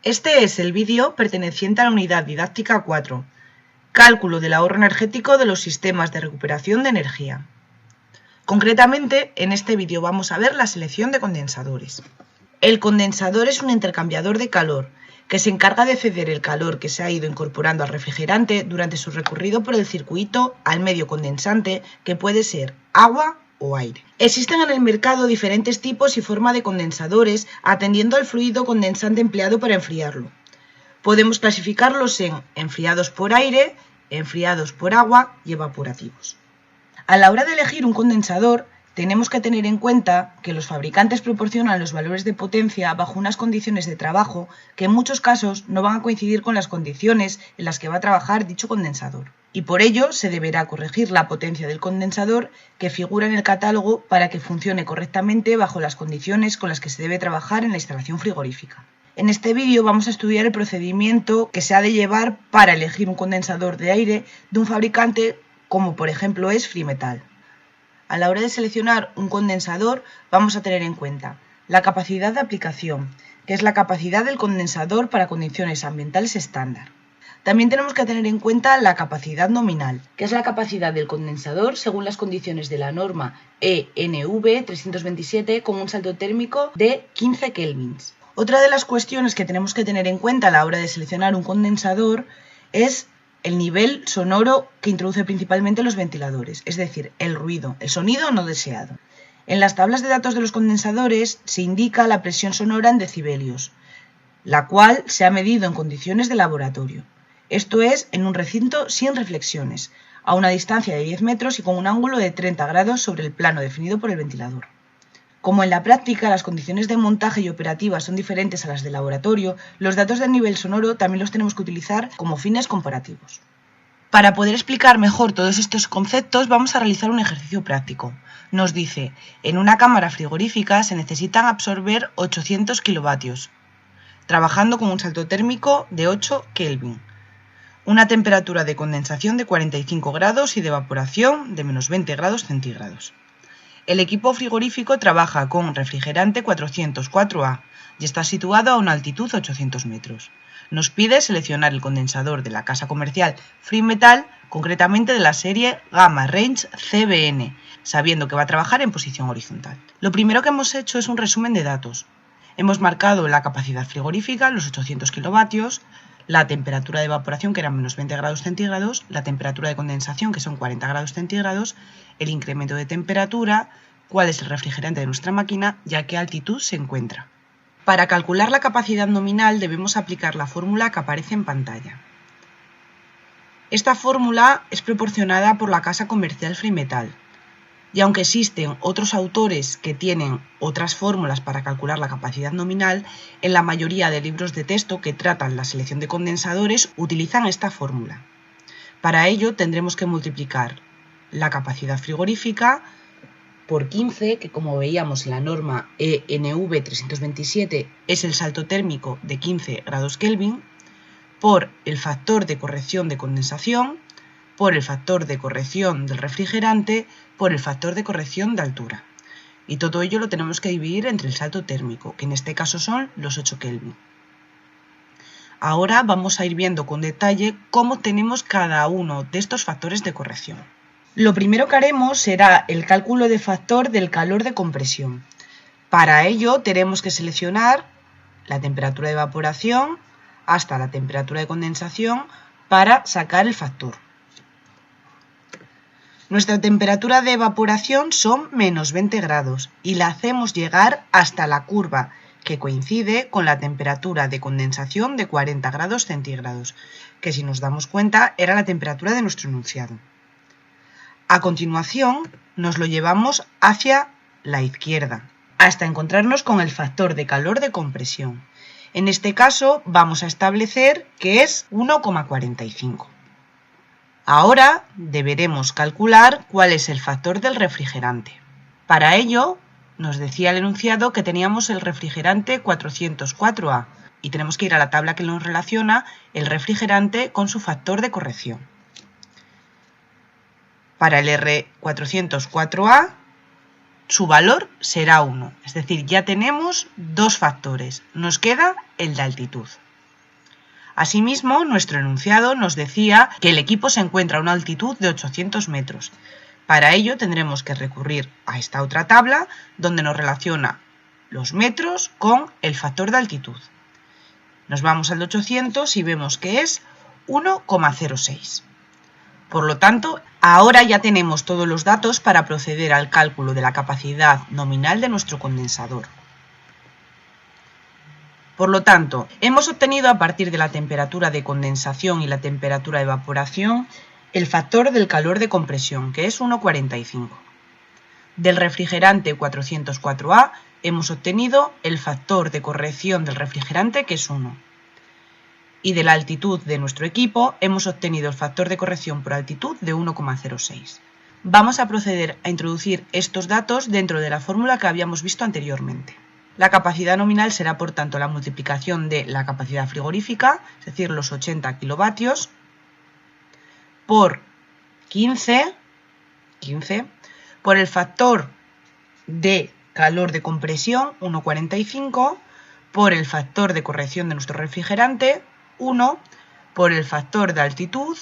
Este es el vídeo perteneciente a la unidad didáctica 4, Cálculo del ahorro energético de los sistemas de recuperación de energía. Concretamente, en este vídeo vamos a ver la selección de condensadores. El condensador es un intercambiador de calor que se encarga de ceder el calor que se ha ido incorporando al refrigerante durante su recorrido por el circuito al medio condensante, que puede ser agua o aire. Existen en el mercado diferentes tipos y forma de condensadores atendiendo al fluido condensante empleado para enfriarlo. Podemos clasificarlos en enfriados por aire, enfriados por agua y evaporativos. A la hora de elegir un condensador, tenemos que tener en cuenta que los fabricantes proporcionan los valores de potencia bajo unas condiciones de trabajo que en muchos casos no van a coincidir con las condiciones en las que va a trabajar dicho condensador. Y por ello se deberá corregir la potencia del condensador que figura en el catálogo para que funcione correctamente bajo las condiciones con las que se debe trabajar en la instalación frigorífica. En este vídeo vamos a estudiar el procedimiento que se ha de llevar para elegir un condensador de aire de un fabricante como por ejemplo es Flymetal. A la hora de seleccionar un condensador vamos a tener en cuenta la capacidad de aplicación, que es la capacidad del condensador para condiciones ambientales estándar. También tenemos que tener en cuenta la capacidad nominal, que es la capacidad del condensador según las condiciones de la norma ENV 327 con un salto térmico de 15 kelvins. Otra de las cuestiones que tenemos que tener en cuenta a la hora de seleccionar un condensador es el nivel sonoro que introduce principalmente los ventiladores, es decir, el ruido, el sonido no deseado. En las tablas de datos de los condensadores se indica la presión sonora en decibelios, la cual se ha medido en condiciones de laboratorio. Esto es en un recinto sin reflexiones, a una distancia de 10 metros y con un ángulo de 30 grados sobre el plano definido por el ventilador. Como en la práctica las condiciones de montaje y operativa son diferentes a las de laboratorio, los datos del nivel sonoro también los tenemos que utilizar como fines comparativos. Para poder explicar mejor todos estos conceptos vamos a realizar un ejercicio práctico. Nos dice, en una cámara frigorífica se necesitan absorber 800 kilovatios, trabajando con un salto térmico de 8 Kelvin, una temperatura de condensación de 45 grados y de evaporación de menos 20 grados centígrados. El equipo frigorífico trabaja con refrigerante 404A y está situado a una altitud de 800 metros. Nos pide seleccionar el condensador de la casa comercial Flymetal, concretamente de la serie Gamma Range CBN, sabiendo que va a trabajar en posición horizontal. Lo primero que hemos hecho es un resumen de datos. Hemos marcado la capacidad frigorífica, los 800 kilovatios, la temperatura de evaporación, que eran menos 20 grados centígrados, la temperatura de condensación, que son 40 grados centígrados, el incremento de temperatura, cuál es el refrigerante de nuestra máquina y a qué altitud se encuentra. Para calcular la capacidad nominal debemos aplicar la fórmula que aparece en pantalla. Esta fórmula es proporcionada por la casa comercial Flymetal. Y aunque existen otros autores que tienen otras fórmulas para calcular la capacidad nominal, en la mayoría de libros de texto que tratan la selección de condensadores utilizan esta fórmula. Para ello tendremos que multiplicar la capacidad frigorífica por 15, que como veíamos en la norma ENV 327 es el salto térmico de 15 grados Kelvin, por el factor de corrección de condensación, por el factor de corrección del refrigerante, por el factor de corrección de altura. Y todo ello lo tenemos que dividir entre el salto térmico, que en este caso son los 8 Kelvin. Ahora vamos a ir viendo con detalle cómo tenemos cada uno de estos factores de corrección. Lo primero que haremos será el cálculo de factor del calor de compresión. Para ello tenemos que seleccionar la temperatura de evaporación hasta la temperatura de condensación para sacar el factor. Nuestra temperatura de evaporación son menos 20 grados y la hacemos llegar hasta la curva que coincide con la temperatura de condensación de 40 grados centígrados, que si nos damos cuenta era la temperatura de nuestro enunciado. A continuación nos lo llevamos hacia la izquierda hasta encontrarnos con el factor de calor de compresión. En este caso vamos a establecer que es 1,45. Ahora deberemos calcular cuál es el factor del refrigerante. Para ello, nos decía el enunciado que teníamos el refrigerante 404A y tenemos que ir a la tabla que nos relaciona el refrigerante con su factor de corrección. Para el R404A, su valor será 1, es decir, ya tenemos dos factores, nos queda el de altitud. Asimismo, nuestro enunciado nos decía que el equipo se encuentra a una altitud de 800 metros. Para ello tendremos que recurrir a esta otra tabla donde nos relaciona los metros con el factor de altitud. Nos vamos al de 800 y vemos que es 1,06. Por lo tanto, ahora ya tenemos todos los datos para proceder al cálculo de la capacidad nominal de nuestro condensador. Por lo tanto, hemos obtenido a partir de la temperatura de condensación y la temperatura de evaporación el factor del calor de compresión, que es 1,45. Del refrigerante 404A hemos obtenido el factor de corrección del refrigerante, que es 1. Y de la altitud de nuestro equipo hemos obtenido el factor de corrección por altitud de 1,06. Vamos a proceder a introducir estos datos dentro de la fórmula que habíamos visto anteriormente. La capacidad nominal será por tanto la multiplicación de la capacidad frigorífica, es decir, los 80 kilovatios, por 15 por el factor de calor de compresión, 1,45, por el factor de corrección de nuestro refrigerante, 1, por el factor de altitud,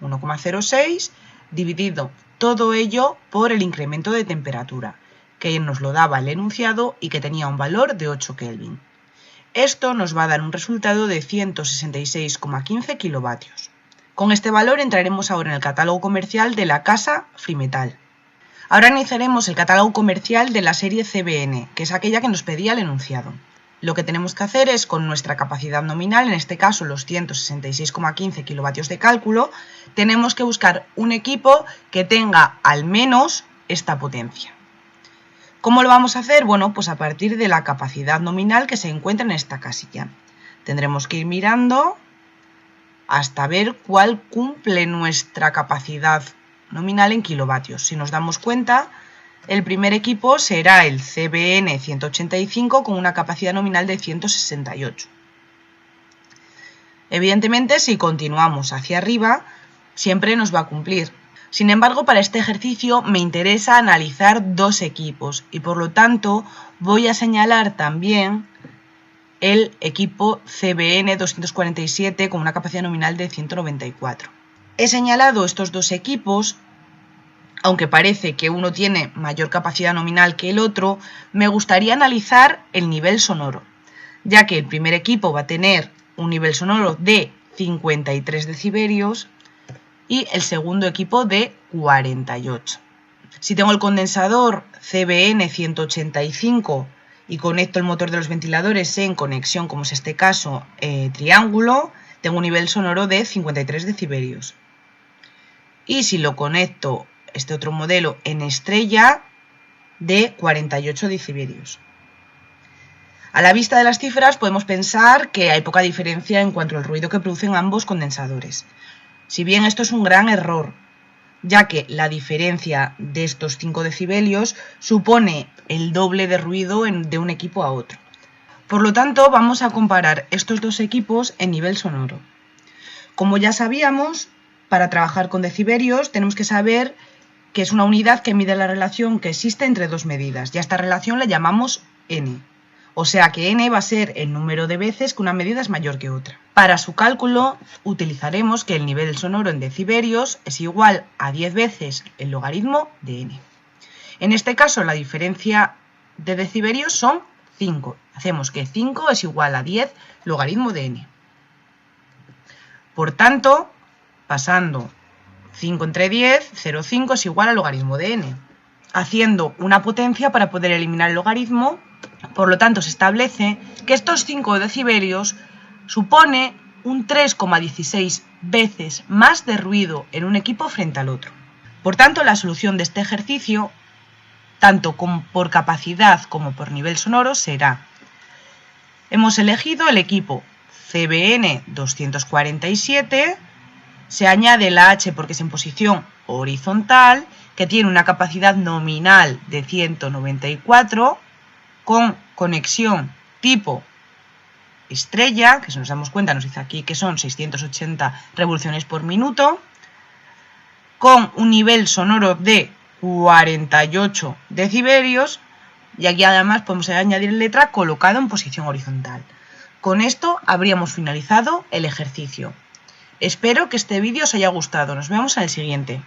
1,06, dividido todo ello por el incremento de temperatura, que nos lo daba el enunciado y que tenía un valor de 8 Kelvin. Esto nos va a dar un resultado de 166,15 kilovatios. Con este valor entraremos ahora en el catálogo comercial de la casa Frimetal. Ahora iniciaremos el catálogo comercial de la serie CBN, que es aquella que nos pedía el enunciado. Lo que tenemos que hacer es, con nuestra capacidad nominal, en este caso los 166,15 kilovatios de cálculo, tenemos que buscar un equipo que tenga al menos esta potencia. ¿Cómo lo vamos a hacer? Bueno, pues a partir de la capacidad nominal que se encuentra en esta casilla. Tendremos que ir mirando hasta ver cuál cumple nuestra capacidad nominal en kilovatios. Si nos damos cuenta, el primer equipo será el CBN 185 con una capacidad nominal de 168. Evidentemente, si continuamos hacia arriba, siempre nos va a cumplir. Sin embargo, para este ejercicio me interesa analizar dos equipos y por lo tanto voy a señalar también el equipo CBN 247 con una capacidad nominal de 194. He señalado estos dos equipos. Aunque parece que uno tiene mayor capacidad nominal que el otro, me gustaría analizar el nivel sonoro, ya que el primer equipo va a tener un nivel sonoro de 53 decibelios y el segundo equipo de 48. Si tengo el condensador CBN 185 y conecto el motor de los ventiladores en conexión, como es este caso, triángulo, tengo un nivel sonoro de 53 decibelios. Y si lo conecto este otro modelo en estrella, de 48 decibelios. A la vista de las cifras podemos pensar que hay poca diferencia en cuanto al ruido que producen ambos condensadores. Si bien esto es un gran error, ya que la diferencia de estos 5 decibelios supone el doble de ruido de un equipo a otro. Por lo tanto, vamos a comparar estos dos equipos en nivel sonoro. Como ya sabíamos, para trabajar con decibelios tenemos que saber que es una unidad que mide la relación que existe entre dos medidas, y a esta relación le llamamos n. O sea que n va a ser el número de veces que una medida es mayor que otra. Para su cálculo utilizaremos que el nivel sonoro en decibelios es igual a 10 veces el logaritmo de n. En este caso la diferencia de decibelios son 5. Hacemos que 5 es igual a 10 logaritmo de n. Por tanto, pasando 5 entre 10, 0,5 es igual al logaritmo de n. Haciendo una potencia para poder eliminar el logaritmo, por lo tanto se establece que estos 5 decibelios supone un 3,16 veces más de ruido en un equipo frente al otro. Por tanto, la solución de este ejercicio, tanto por capacidad como por nivel sonoro, será: hemos elegido el equipo CBN 247, se añade la H porque es en posición horizontal, que tiene una capacidad nominal de 194, con conexión tipo estrella, que si nos damos cuenta nos dice aquí que son 680 revoluciones por minuto, con un nivel sonoro de 48 decibelios, y aquí además podemos añadir letra colocado en posición horizontal. Con esto habríamos finalizado el ejercicio. Espero que este vídeo os haya gustado. Nos vemos en el siguiente.